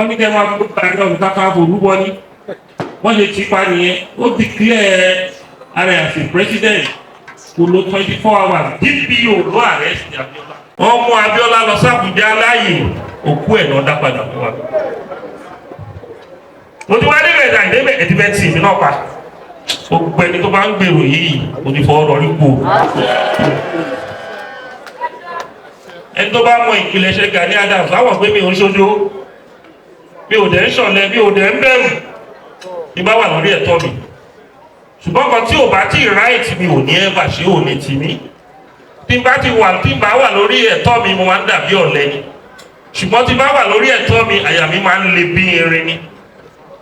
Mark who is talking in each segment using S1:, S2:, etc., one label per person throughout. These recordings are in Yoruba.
S1: wọ́n ní kẹ́ máa fi Ààrẹ Onakakanfo rúbọ ní wọ́n ṣe ti pa nìyẹn ó declare ààrẹ as a president kò lo 24 hours DPO ló arrest Abiola. wọ́n mú Abiola lọ sí Àbújá láàyè òkú ẹ̀ lọ dá padà fún wa. mo ti wá débẹ̀ ìdá ìdébẹ̀ ẹ̀díbẹ̀tì mi náà pa gbogbo ẹni tó bá ń gbèrò yìí kò ní fọwọ́ rọrí kú. ẹni tó bá mọ ìpìlẹ̀ ṣe Gani Adams láwọn pé mi ò ń ṣojo mi ò dẹ̀ ń ṣọ̀lẹ mi ò dẹ̀ ń bẹ̀rù ní bá wà lórí ẹ̀tọ́ mi ṣùgbọ́n kan tí ò bá tí right mi ò ní ẹ̀bà ṣé ò ní tì mí tí n bá wà lórí ẹ̀tọ́ mi mo máa ń dàbí ọ̀lẹ ni ṣùgbọ́n tí n bá wà lórí ẹ̀tọ́ mi àyà mi máa ń le bí irin ni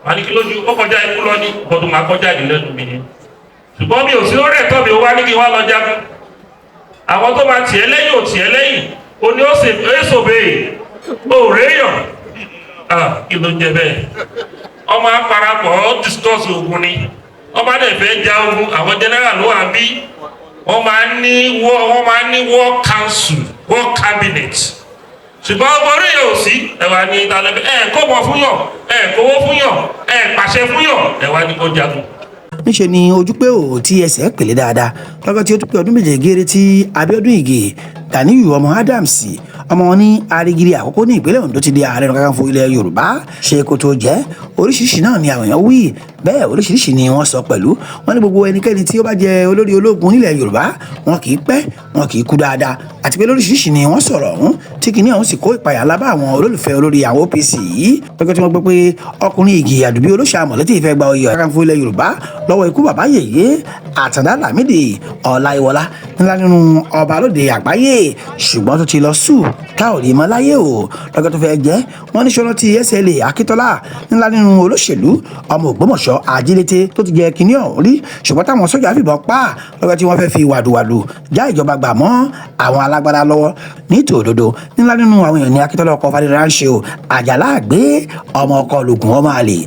S1: wà ní kí lójú ó kọjá ikú lọ ní ọdún máa kọjá ìdílé lẹ́nu mi ni ṣùgbọ́n mi ò sí lórí ẹ̀tọ́ mi ó wá ní kí n wá lọ jagun àwọn tó máa tiẹ̀ lẹ́yìn ò tiẹ̀ lẹ́yìn ó ní ó ṣòbe ó réyàn kí ló ń jẹ bẹ́ẹ̀ ọmọ aparapọ̀ ó discuss ogun ni ọba dẹ̀ fẹ́ ja ogun àwọn general ló wà bí wọ́n máa ń ní war council war cabinet ṣùgbọ́n ọmọ orí yóò sí ẹ̀wà ní ìdálẹ́bẹ̀ kó mọ̀ fún yàn kówó fún yàn pàṣẹ fún yàn ẹ̀wà ní kó jagun.
S2: níṣẹ́ ni ojú pé ò tí ẹsẹ̀ pèlè dáadáa lọ́gọ́ tí ó tún pé ọdún méje géré tí Abíọ́dún Ìgè Ganiyu ọmọ Adams ọmọ wọn ní Arigiri àkọ́kọ́ ní ìpínlẹ̀ Ondo ti di Ààrẹ Onakakanfo ilẹ̀ Yorùbá ṣe kó tó jẹ́ oríṣiríṣi náà ni àwọn èèyàn wí bẹ́ẹ̀ oríṣiríṣi ni wọ́n sọ pẹ̀lú wọn ní gbogbo ẹnikẹ́ni tí ó bá jẹ olórí ológun nílẹ̀ Yorùbá wọn kì í pẹ́ wọn kì í kú dáadáa àti pé lóríṣiríṣi ni wọ́n sọ̀rọ̀ ọ̀hún tí kìíní ọ̀hún sì kó ìpayà lábá àwọn olólùfẹ́ olórí àwọn OPC yìí pẹ́kẹ́ tí wọ́n gbọ́ pé ọkùnrin Ìgè Àdùbí olóṣàmọ̀lẹ́tì ìfẹ́ gba oyè Onakakanfo ilẹ̀ Yorùbá lọ́wọ́ ikú bàbá yèyé Àtàndá Lámídì Ọláyíwọlá ńlá nínú ọba lóde àgbáyé ṣùgbọ́n tó ti lọ sùn ká ò rí mọ́ láyé o lọ́gọ́ tó fẹ́ jẹ́ wọ́n ní ṣọ́nà ti SLA Akíntọ́lá ńlá nínú olóṣèlú ọmọ Ògbómọ̀ṣọ́ ajílété tó ti jẹ kínní ọ̀hún rí ṣùgbọ́n táwọn sójà fìbọn pa lọ́gọ́ tí wọ́n fẹ́ fi wàdùwàdù já ìjọba gbà mọ́ àwọn alágbádá lọ́wọ́ ní tòdodo ńlá nínú àwọn èèyàn ní Akíntọ́lá ọkọ̀ Fadérera ń ṣe o Àjàlá àgbé ọmọ ọkọ lògùn ọmọ àlè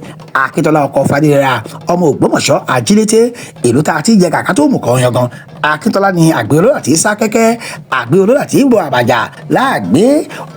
S2: Akíntọ́lá ọkọ̀ Fadérera ọmọ Ògbómọ̀ṣọ́ ajílété ìlú tá a ti jẹ kàkà tó mú kọ́ yangan Akíntọ́lá ni àgbẹ̀ olóòlà tí sá kẹ́kẹ́ àgbẹ̀ olóòlà tí ń bọ àbàjá láàgbé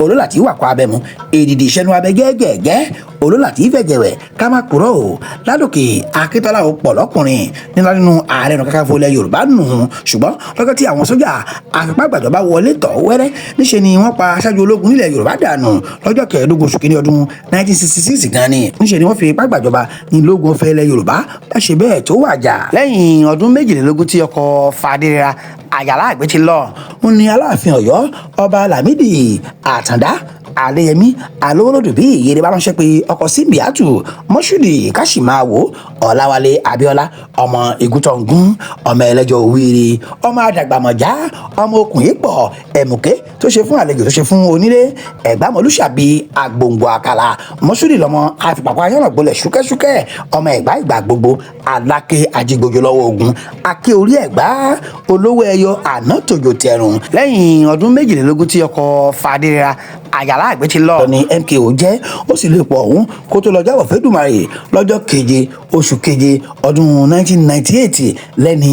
S2: olóòlà tí wà kọ́ abẹ́mu èdìdì ìṣẹ́nu abẹ gẹ́gẹ́gẹ́ olóòlà tí fẹ̀jẹ̀wẹ̀ ká má kúrò o ládòkè Akíntọ́lá ò pọ̀ lọ́kùnrin nílá nínú Ààrẹ Onakakanfo ilẹ̀ Yorùbá nù ṣùgbọ́n lọ́gọ́ tí àwọn sójà àfipágbàjọba wọlé tọ̀ wẹ́rẹ́ níṣẹ́ ni wọ́n pa aṣáájú ológun nílẹ̀ Yorùbá dànù lọ́jọ́ kẹẹ̀ẹ́dógún oṣù kìíní ọdún 1966 gan ni níṣẹ́ ni wọ́n fi ipá gbàjọba ní lógun ọ̀fẹ́ ilẹ̀ Yorùbá bá ṣe bẹ́ẹ̀ tó wàjà lẹ́yìn ọdún 22 tí ọkọ̀ Fadérera Àjàlá àgbẹ̀ ti lọ ń ní Aláàfin Ọ̀yọ́ ọba Lámídì Àtàndá Adéyẹmí alówólódù bí ìyèrè bá ránṣẹ́ pé ọkọ̀ Símbíàtù Mọ́ṣúdì Káṣímáwò Ọláwálé Abíọ́lá ọmọ Ìgútọ̀ngún ọmọ ẹlẹ́jọ́ Òwìrì ọmọ Àdàgbàmọ̀já ọmọ okùn ìpọ̀ ẹ̀mùké tó ṣe fún àlejò tó ṣe fún onílé Ẹ̀gbámọlúṣàbí agbòǹgbò àkàlà Mọ́ṣúdì lọ́mọ àfipàpọ̀ ayọ́nàgbọ́lẹ̀ ṣúkẹ́ṣúkẹ́ ọmọ Ẹ̀gbá ìgbà gbogbo Aláké ajígbòjò lọ́wọ́ ogun aké orí Ẹ̀gbá olówó ẹyọ àná tòjò tẹrùn lẹ́yìn ọdún 22 tí ọkọ̀ Fadérera Àjàlá àgbẹ̀ ti lọ ní MKO jẹ́ ó sì lè pọ̀ ọ̀hún kó tó lọ jábọ̀ fẹ́dùmarè lọ́jọ́ keje oṣù keje ọdún 1998 lẹ́ni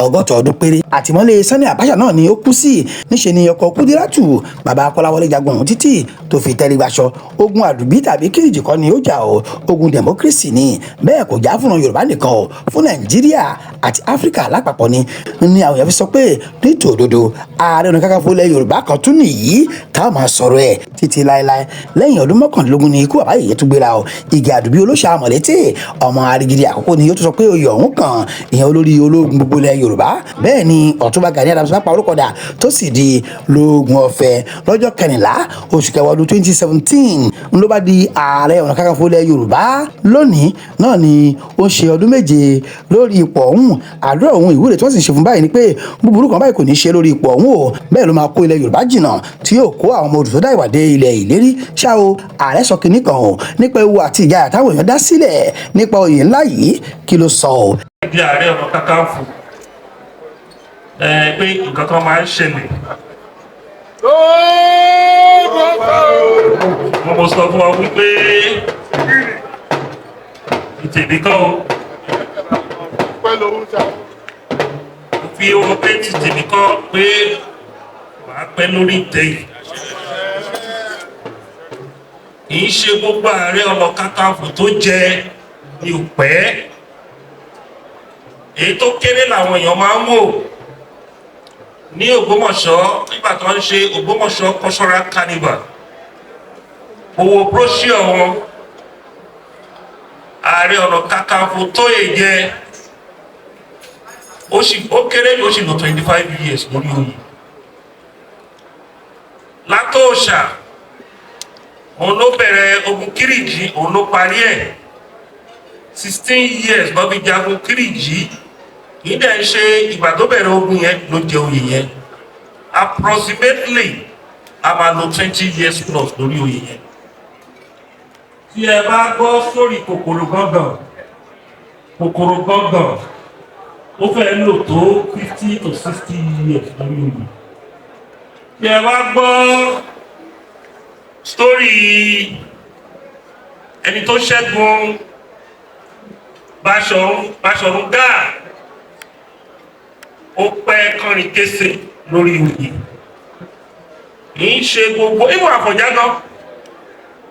S2: ọgọ́ta ọdún péré àtìmọ́lé Sani Abacha náà ni ó kú sí níṣẹ́ ni ọkọ̀ Kúdírátù bàbá Kọ́láwọlé jagun ọ̀hún títí tó fi tẹ́lẹ̀ gbaṣọ ogun Àdùbí tàbí Kírìjì kọ́ ni ó jà ọ́ ogun democracy ni bẹ́ẹ̀ kò já fún Yorùbá nìkan ọ́ fún Nàìjíríà àti Áfíríkà lápapọ̀ ni àwọn èèyàn fi sọ pé ní tòdodo Ààrẹ Onakakanfo ilẹ̀ Yorùbá kan tún nìyí táwọn máa sọ̀rọ̀ ẹ̀ títí láéláé lẹ́yìn ọdún 21 ni ikú bàbá yìí tún gbéra ọ́ Ìgè Àdùbí olóṣàmọ̀létí ọmọ Arigiri àkọ́kọ́ ni ó tún sọ pé oyè ọ̀hún kan ìyẹn olórí ológun gbogbo ilẹ̀ Yorùbá bẹ́ẹ̀ ni Ọ̀túnba Gani Adams bá pa orúkọ dà tó sì di lóògùn ọ̀fẹ́ lọ́jọ́ 14 oṣù kẹwàá ọdún 2017 ló bá di Ààrẹ Onakakanfo ilẹ̀ Yorùbá lónìí náà ni ó ṣe ọdún 7 lórí ipò ọ̀hún àdúrà òun ìwúre tí wọ́n sì ń ṣe fún báyìí ni pé búburú kan báyìí kò ní ṣe lórí ipò ọ̀hún o bẹ́ẹ̀ ló máa kó ilẹ̀ Yorùbá jìnnà tí yóò kó àwọn ọmọ òdùsọ́dá ìwà dé ilẹ̀ ìlérí ṣá o ààrẹ sọ kìíní kan o nípa ewu àti ìyà àtàwọn èèyàn dá sílẹ̀ nípa oyè ńlá yìí kí ló sọ o.
S1: di Ààrẹ Onakakanfo pé nǹkan kan máa ń ṣẹlẹ̀ mo sọ fún ọ wípé ìtẹ̀bí kan o fi owó pé tìtẹ̀bí kan pé wàá pẹ́ lórí ìtẹ́ yìí kì í ṣe gbogbo Ààrẹ Ọ̀nà Kakanfò tó jẹ ní òpẹ́. Èyí tó kéré làwọn èèyàn máa ń wò ní Ògbómọ̀ṣọ́ nígbà tó ń ṣe Ògbómọ̀ṣọ́ cultural carnival. Owó brochure wọn Ààrẹ Ọ̀nà Kakanfò tó yè jẹ ó kéré ló sì lò 25 years lórí oyè. Látòòṣà òun ló bẹ̀rẹ̀ ogun Kírìjí, òun ló parí ẹ̀ 16 years ló fi jagun Kírìjí. Kì í dẹ̀ ń ṣe ìgbà tó bẹ̀rẹ̀ ogun yẹn ló jẹ oyè yẹn. Approximately a máa lo 20 years plus lórí oyè yẹn. Tí ẹ bá gbọ́ sórí kòkòrò gángan ó fẹ́ lò tó 50 to 60 years lórí oyè. Tí ẹ bá gbọ́ sórí ẹni tó ṣẹ́gun Báṣọ̀run Gáà, ó pẹ́ kọrin kése lórí oyè. Kì í ṣe gbogbo ìwọ̀n Àfọ̀njá náà.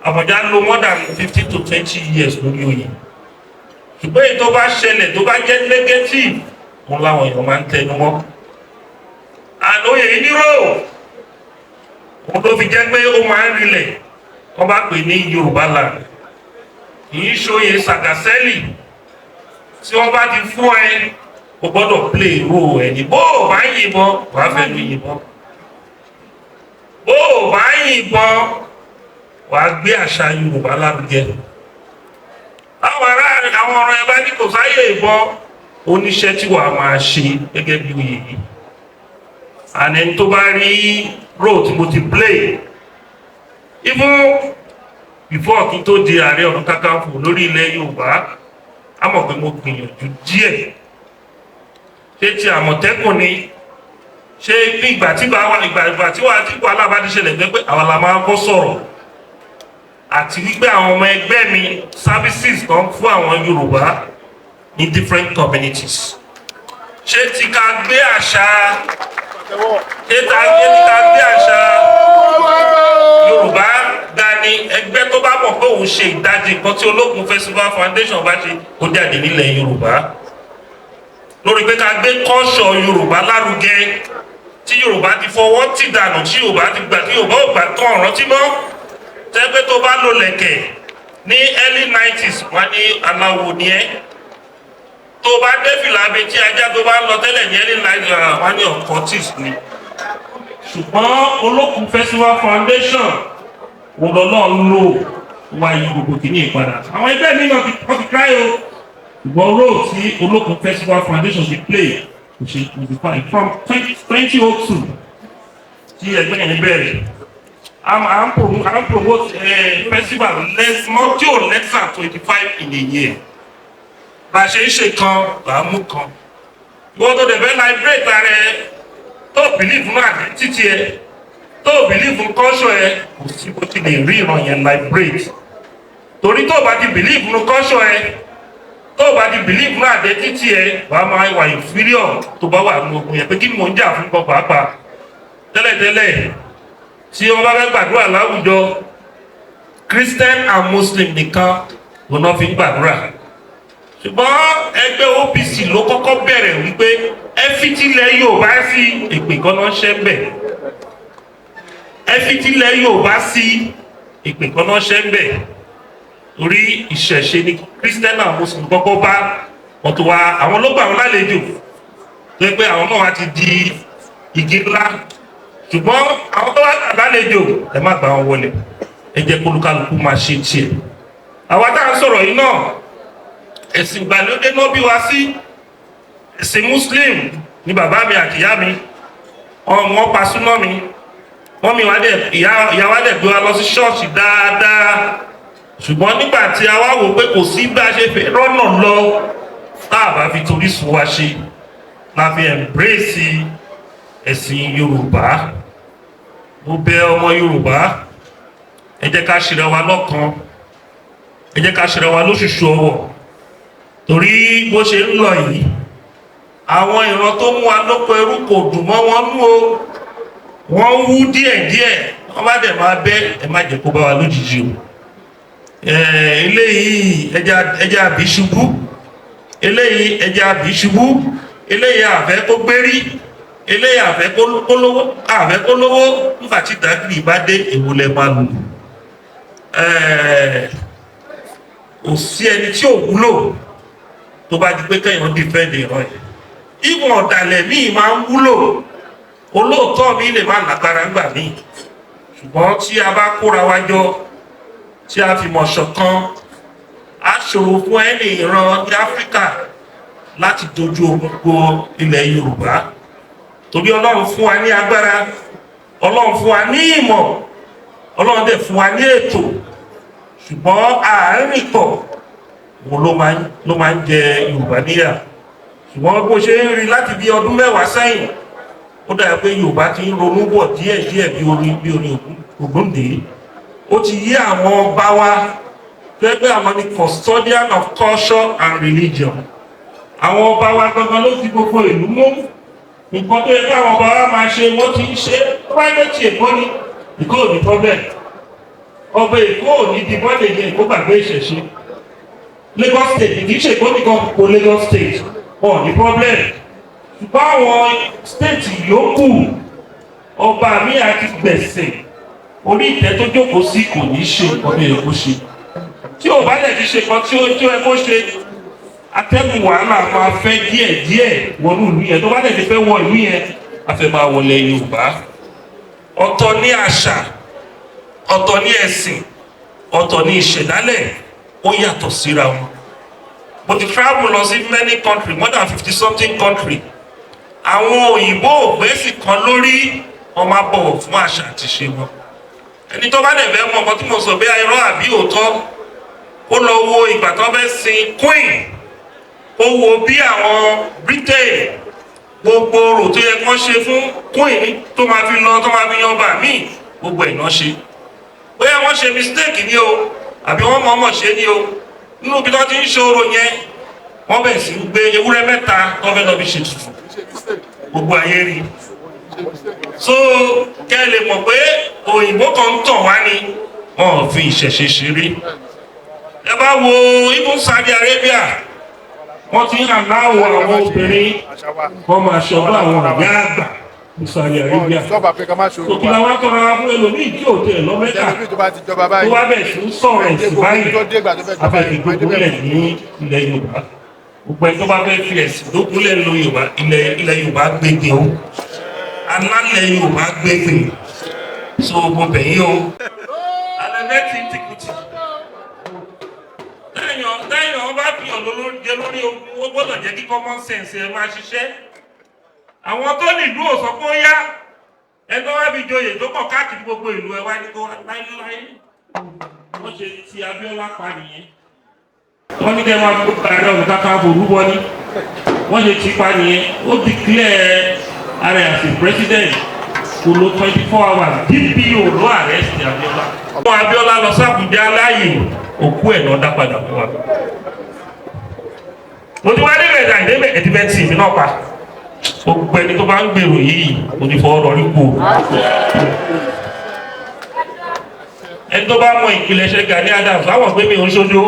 S1: Àfọ̀njá lò more than 15 to 20 years lórí oyè. Ṣùgbọ́n èyí tó bá ṣẹlẹ̀ tó bá jẹ́ negative wọn láwọn èèyàn máa ń tẹnu mọ́. Àlóyè yìí ní rò wọn tó fi jẹ́ pé ó máa ń rilẹ̀ wọ́n bá pè ní Yorùbá land. Kì í ṣòye Sàgàsẹ́lì tí wọ́n bá ti fún ẹ o gbọ́dọ̀ play role ẹ̀ ní bó o bá yìnbọn wàá fẹ́ lu yìnbọn, bó o bá yìnbọn wàá gbé àṣà Yorùbá lárugẹ. Àwọn ọ̀rọ̀ ẹ bá ní kò sáyè ìbọn oníṣẹ́ tí wàá máa ṣe gẹ́gẹ́ bí oyè yìí. Àní tó bá rí role tí mo ti play even before kí n tó di Ààrẹ Ọ̀nà Kakanfò lórí ilẹ̀ Yorùbá, a mọ̀ pé mo gbìyànjú díẹ̀. Ṣé ti Àmọ̀tẹ́kùn ni? Ṣé bí ìgbà tí wàhálà bá ti ṣẹlẹ̀ jẹ́ pé àwọn la máa kọ́ sọ̀rọ̀ àti wípé àwọn ọmọ ẹgbẹ́ mi services kan fún àwọn Yorùbá ní different communities. Ṣé ti ká gbé àṣà Yorùbá dání ẹgbẹ́ tó bá mọ̀ pé òun ṣe ìdajì nǹkan tí Olókun Festival Foundation bá ṣe kó jáde nílẹ̀ Yorùbá lórí pé ká gbé culture Yorùbá lárugẹ. Tí Yorùbá ti fọwọ́ tì dànù, tí Yorùbá ti gbà, tí Yorùbá ò gbà tán ọ̀ràn tí mọ́. Tẹ́gbẹ́ tó bá lò lẹ̀kẹ̀ ní early 90s wọ́n ní aláwo ni ẹ́. Tó bá dé fìlà abetí ajá tó bá ń lọ tẹ́lẹ̀ ní early 90s wọ́n ní occultist ni. Ṣùgbọ́n Olókun Festival Foundation wọ́n lọ́nà ń lò wáyé gbogbo kìíní ìpadà. Àwọn ẹgbẹ́ mi náà ti káyò ṣùgbọ́n role tí Olókun Festival Foundation ti play kò ṣe modify from 2002 tí ẹgbẹ́ yẹn bẹ̀rẹ̀. I'm promote festival not less than 25 in a year. Bá a ṣe ń ṣe kan là á mú kan. Ìwọ́n tó dẹ̀ fẹ́ liberate ara ẹ tó believe náà àti títí ẹ tó believe in culture ẹ kò sí bó ti lè rí ìran yẹn liberate. Torí tó bá ti believe in culture ẹ tó bá ti believe náà àti títí ẹ wàá máa wà inferior tó bá wà nínú ogun yẹn pé kí ni mò ń jà fún kan pàápàá. Tẹ́lẹ̀tẹ́lẹ̀ tí wọ́n bá fẹ́ gbàdúrà láwùjọ Christian and Muslim nìkan ló náà fi ń gbàdúrà. Ṣùgbọ́n ẹgbẹ́ OPC ló kọ́kọ́ bẹ̀rẹ̀ wípé ẹ fi tilẹ̀ Yorùbá sí èpè kan náà ṣẹ́ ń bẹ̀. Ẹ fi tilẹ̀ Yorùbá sí èpè kan náà ṣẹ́ ń bẹ̀. Orí ìṣẹ̀ṣe ni Christian and Muslim kọ́kọ́ bá wọn tó wá àwọn ló gbà wọn lálejò tó yẹ pé àwọn náà wá ti di igi ńlá. Ṣùgbọ́n àwọn tó wá lálejò ẹ má gbà wọn wọlé, ẹ jẹ́ kó olúkálùkù máa ṣe tiẹ̀. Àwa tá à ń sọ̀rọ̀ yìí náà ẹ̀sìn ìgbàlódé náà bí wá sí. Ẹ̀sìn Muslim ni bàbá mi àti ìyá mi wọ́n pa súná mi, wọ́n mi ìyá wa dẹ̀ gbé wa lọ sí ṣọ́ọ̀ṣì dáadáa. Ṣùgbọ́n nígbà tí a wá wò pé kò sí bá a ṣe fẹ́ rọ́nà lọ tá a bá fi torí sùn wá ṣe la fi embrace ẹ̀sìn Yorùbá. Mo bẹ̀ ọmọ Yorùbá ẹ jẹ́ ká ṣera wa lọ́kan, ẹ jẹ́ ká ṣera wa lóṣùṣù ọwọ̀. Torí bó ṣe ń lọ yìí àwọn ìran tó mú wa lóko ẹrú kò dùn mọ́ wọn nú o, wọ́n wú díẹ̀díẹ̀, wọ́n bá dẹ̀ máa bẹ́ ẹ má jẹ́ kó bá wa lójijì o. eléyìí ẹja àbí ṣubú, eléyìí ẹja àbí ṣubú, eléyìí àfẹ́ kó gbérí, eléyìí àfẹ́ kó lówó nígbà tí dàgìrì bá dé ìwòlẹ̀ máa lù. Kò sí ẹni tí ò wúlò tó bá di pé kẹ́yìn dìfẹ́ǹdì ìran yìí. Ìwọ̀n ọ̀dàlẹ̀ míì máa ń wúlò, olóòótọ́ mi lè má lágbára ńgbà míì, ṣùgbọ́n tí a bá kóra wa jọ tí a fi mọ̀ ṣọ̀kan, á ṣòro fún ẹni ìran ní Áfíríkà láti dojú ogun kọ ilẹ̀ Yorùbá. Torí Ọlọ́run fún wa ní agbára, Ọlọ́run fún wa ní ìmọ̀, Ọlọ́run dẹ̀ fún wa ní ètò, ṣùgbọ́n àárín pọ̀ wọn ló máa ń jẹ Yorùbá níyà. Ṣùgbọ́n bó ṣe ń rí láti bí ọdún mẹ́wàá sẹ́yìn, ó dàbí pé Yorùbá ti ń ronú bọ̀ díẹ̀díẹ̀ bí orin Ògúndé. Ó ti yí àwọn ọba wa pẹ́pẹ́ àwọn ni custodian of culture and religion. Àwọn ọba wa gangan ló ti gbogbo ìlú mú. Nǹkan tó yẹ kí àwọn ọba wa máa ṣe wọ́n ti ń ṣe. Ó bá yẹ kí Èkó ní Èkó ò ní problem. Ọba Èkó ò ní di bọ́ọ̀lì ní Èkó gbàgbé ìṣẹ̀ṣe. Lagos state kì í ṣe Èkó nìkan kò Lagos state wọn ò ní problem. Ṣùgbọ́n àwọn state yòókù ọba mi àti gbẹ̀sẹ̀ orí ìtẹ́ tó jókòó sí kò ní ṣe nǹkan tó yẹ kó ṣe. Tí ò bá lè fi ṣe kan tí ó yẹ kó ṣe, atẹ́gùn wàhálà máa fẹ́ díẹ̀díẹ̀ wọnú ìlú yẹn. Tó bá lè fi fẹ́ wọ ìlú yẹn, a fẹ́ máa wọlé Yorùbá. Ọ̀tọ̀ ní àṣà, ọ̀tọ̀ ní ẹ̀sìn, ọ̀tọ̀ ní ìṣẹ̀dálẹ̀, ó yàtọ̀ síra wọn. Mo ti travel lọ sí many countries, more than 50-something countries. Àwọn òyìnbó ògbésì kan lórí ọmọ abọ̀wọ̀ fún àṣà àti ṣe wọn. Ẹni tó bá lè fẹ́ mọ nǹkan tí mo sọ bí irọ́ àbí òótọ́, ó lọ wo ìgbà tó fẹ́ sin Queen, ó wo bí àwọn Britain gbogbo orò tó yẹ kán ṣe fún Queen tó máa fi lọ tó máa fi yan bà míì, gbogbo ẹ̀ náà ṣe. Bóyá wọ́n ṣe mistake ni o àbí wọ́n mọ̀ọ́mọ̀ ṣe ni o, nínú ibi tó ti ń ṣòro yẹn wọ́n bẹ̀ sí gbé ewúrẹ́ mẹ́ta tó fẹ́ lọ fi ṣe tutù, gbogbo ayé rí. So kẹ́ lè mọ̀ pé òyìnbó kan ń tàn wá ni wọn ò fi ìṣẹ̀ṣe ṣeré. Ẹ bá wo ibùn Saudi Arabia, wọ́n ti ń àláwọ̀ àwọn obìnrin wọ́n máa ṣọ̀rọ̀ àwọn ọ̀gá àgbà ní Saudi Arabia. Òkè làwọn akọ̀rọ̀ fún ẹlòmíì tí ò tẹ̀ lọ Mẹ́kà tó wá bẹ̀ sí sọ̀rọ̀ ẹ̀sìn báyìí afẹ́fẹ́gbẹ́gbẹ́lẹ̀ ní ilẹ̀ Yorùbá. Gbogbo ẹni tó bá fẹ́ fi ẹ̀sìn tó gúnlẹ̀ lọ Yorùbá, ilẹ̀ Yorùbá gbégbé o, alálẹ̀ Yorùbá gbégbé. So mo bẹ̀ yín o, alẹ́ ti ń tìkùtì. Lẹ́yìn ọba fihàn jẹ lórí ogun, ó gbọ́dọ̀ jẹ́ kí common sense ẹ máa ṣiṣẹ́. Àwọn tó nílùú ò sọ pé ó yá, ẹgbẹ́ wá fi joyè tó pọ̀ káàkiri gbogbo ìlú ẹ wá ní kó láíláí. Wọ́n ṣe ti Abíọ́lá pa nìyẹn. Wọ́n ní kẹ́ máa kó Ààrẹ Onakakanfo rúbọ ní. Wọ́n ṣe ti pa nìyẹn. Ó declare ààrẹ as a president kò lo 24 hours. DPO ló arrest Abíọ́lá. Wọ́n Abíọ́lá lọ sí Àbújá láàyè, òkú ẹ̀ náà dá padà fún wa. Mo ti wá níbẹ̀ ìdàgbẹ́ ẹ̀díbẹ̀tì mi náà pa. Gbogbo ẹni tó bá ń gbèrò yìí kò ní fọwọ́ rọrí kù. Ẹni tó bá mọ ìpìlẹ̀ ṣe Gani Adams láwọn pé mi ò ń ṣojo,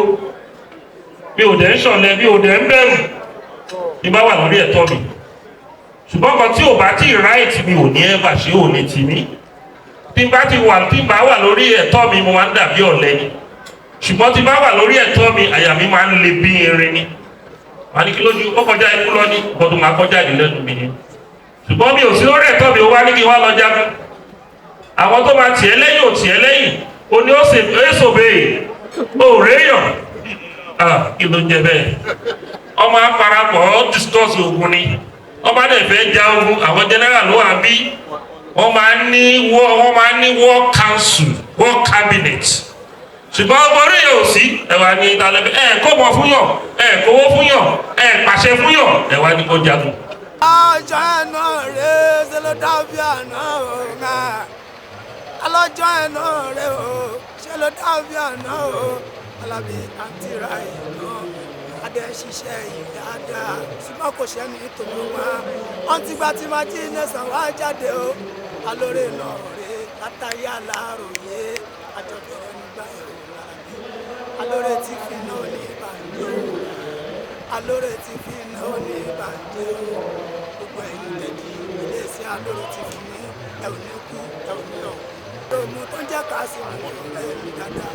S1: mi ò dẹ̀ ń ṣọ̀lẹ, mi ò dẹ̀ ń bẹ̀rù ní bá wà lórí ẹ̀tọ́ mi. Ṣùgbọ́n kan tí ò bá tí right mi ò ní ẹ̀fà ṣé ò lè tì mí. Tí n bá wà lórí ẹ̀tọ́ mi mo máa ń dàbí ọ̀lẹ ni. Ṣùgbọ́n tí n bá wà lórí ẹ̀tọ́ mi àyà mi máa ń le bí irin ni. Wọ́n ní kí lójú ó kọjá ikú lọ ní ọdún máa kọjá ìlẹ́nu mi ni. Ṣùgbọ́n mi ò sí lórí ẹ̀tọ́ mi ó wá ní kí wá lọ jagun. Àwọn tó máa tiẹ̀ lẹ́yìn ò tiẹ̀ lẹ́yìn, ó ní ó ṣòbe òòrèèyàn. Kí ló ń jẹ bẹ́ẹ̀? Ọmọ aparapọ̀ ó discuss ogun ni. Ọba dẹ̀ fẹ́ ja ogun, àwọn general ló wà bí. Wọ́n máa ń ní war council, war cabinet. Ṣùgbọ́n ọmọ orí yóò sí ẹ̀wà ní ìtàlẹ́bẹ̀ kó mọ̀ fún yàn, kówó fún yàn, pàṣẹ fún yàn, ẹ̀wà ní kó jagun.
S3: Ọjọ́ ẹ̀nà rẹ̀ ṣe ló dàbí àná o máa. Alọ́jọ́ ẹ̀nà rẹ̀ o ṣe ló dàbí àná o. Alábí àǹtí ra ìná. Adé ṣiṣẹ́ yìí dáadáa. Ṣùgbọ́n kò ṣẹ́ni tòun wá. Wọ́n ti gba tí máa jí nẹ́sàn wá jáde o. Alóore náà rè látàrí àláròyé. Àjọ̀dún nígbà yẹn. Alóore TV náà ò ní bàjẹ́ o gbogbo ẹ̀yin tẹ̀dí iléeṣẹ́ Alóore TV ní ẹ ò ní kú ẹ ò ní ọ̀ òmù tó ń jẹ́ ká sí mú ẹ̀mí dáadáa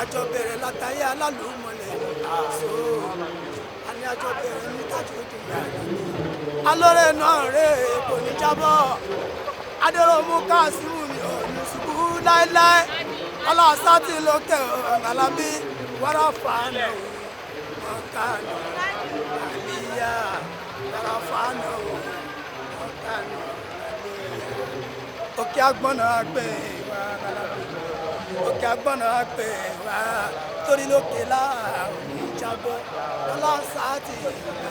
S3: àjọ bẹ̀rẹ̀ látàyé alálùmọ̀lẹ̀ àṣọ àní àjọ bẹ̀rẹ̀ ní tájú ìdìyà Alóore náà rè kò ní jábọ́ adéròmù káàsìmù mi ò ní ṣubú láéláé ọlọ́sàtì lókè ọ̀nàlábí wàrà fàánà mọ̀kánà àlíyá wàrà fàánà mọ̀kánà àlíyá òkè agbọ́nà àgbẹ̀ wà lálábí òkè agbọ́nà àgbẹ̀ wà torí lókè láàrún ìjábọ̀ ọlọ́sàtì lókè.